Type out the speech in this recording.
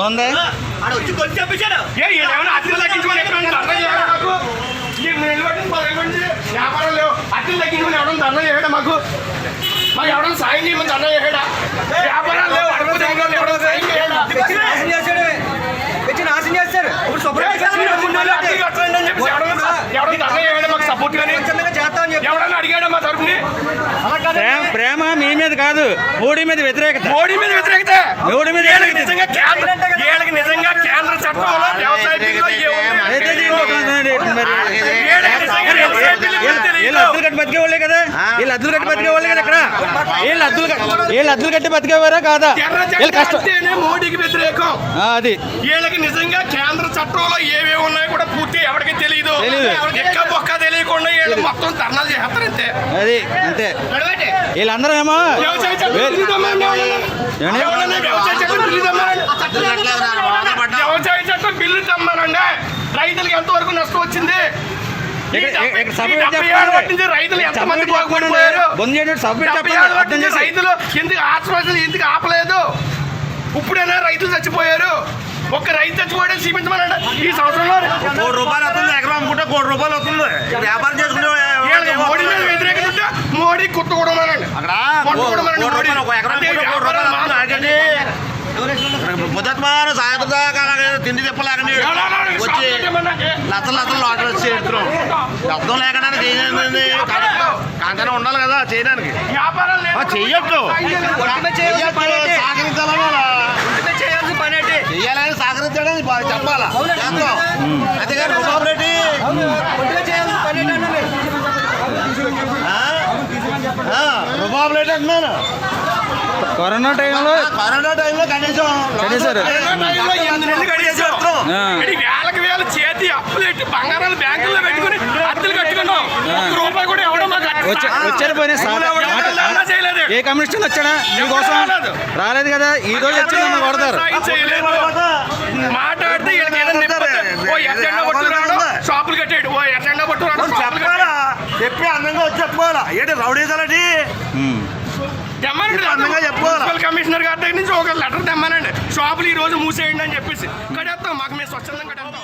బాగుందా? వ్యాపారం లేవు, అద్దెలు తగ్గించుకుని ఎవడం ధర్నా చేయడా? మాకు ఎవడం సాయం చేయమని ధర్నా చేయడా? వ్యాపారాలు లేవు, అడుగు ఎవడం సాయం చేయడా? ఎవడన్నా అడిగాడా మా తరఫుని? ప్రేమ మీ మీద కాదు, మోడీ మీద వ్యతిరేకత. మోడీ మీద వ్యతిరేకత. మోడీ మీద నిజంగా కేంద్ర చట్టంలో వ్యవసాయ బిల్లులో వీళ్ళు అద్దులు కట్టి బతికే వాళ్ళే కదా, వీళ్ళు అద్దులు కట్టి బతికే వాళ్ళే కదా. ఇక్కడ వీళ్ళు అద్దులు కట్టి బతికేవారా కాదా? మోడీకి వ్యతిరేకం. అది వీళ్ళకి నిజంగా కేంద్ర చట్టంలో ఏమేమి ఉన్నాయో కూడా పూర్తి ఎవరికి తెలియదు. ఎక్క బొక్క తెలియకుండా వీళ్ళు మొత్తం ధర్నాలు చేస్తారంతే. అది అంతే. వీళ్ళందరూ ఏమో వ్యవసాయ చట్టం బిల్లు తెమ్మానండి. రైతులకు ఎంతవరకు నష్టం వచ్చింది? రైతులు ఎంతమంది బాగుపడిపోయారు? రైతులు ఎందుకు ఆత్మహత్యలు ఎందుకు ఆపలేదు? ఇప్పుడైనా రైతులు చచ్చిపోయారు. ఒక్క రైతు చచ్చిపోయాడని చూపించమనండి. ఈ సంవత్సరంలో ₹1 వస్తుంది, ఎకరం అమ్ముకుంటే ₹1 వస్తుంది. వ్యాపారం చేసుకుంటే మోడీ మీద వ్యతిరేకత ఉంటే మోడీ కుట్టుకోవడమనండి. పొద్దుమారు సాయంత్రం దాకా తిండి తిప్పలేకండి వచ్చి లచ్చలు ఆర్డర్ వచ్చి ఎడుతున్నాం. అర్థం లేకుండా చేయండి, కాంతనే ఉండాలి కదా చేయడానికి. చెయ్యొచ్చు, చెయ్యాలని సహకరించడానికి చెప్పాలా చేస్తాం. అంతేగాని రుబాబురెడ్డి అంటున్నాను. కరోనా టైంలో కనీసం వేలకు వేల చేతి అప్పులెట్టి బంగారాలు బ్యాంకుల్లో పెట్టుకుని అద్దెలు కట్టుకున్నాం. ₹1 కూడా ఎవడో మాకు వచ్చారు. పోయినా చేయలేదు. ఏ కమ్యూనిస్ట్ వచ్చాడా మీకోసం? రాలేదు కదా. ఈ రోజు వచ్చి నన్ను కొడతారు. మాట్లాడితే షాపులు కట్టాడు. ఓ ఎర్రెండా పట్టు చెప్పాలా, చెప్పి అందంగా వచ్చి చెప్పుకోవాలా. ఏంటి రౌడీజాలండి మున్సిపల్ కమిషనర్ గారి దగ్గర నుంచి ఒక లెటర్ తెమ్మానండి. షాపులు ఈ రోజు మూసేయండి అని చెప్పేసి కడేస్తాం. మాకు మేము స్వచ్ఛందంగా కడేస్తాం.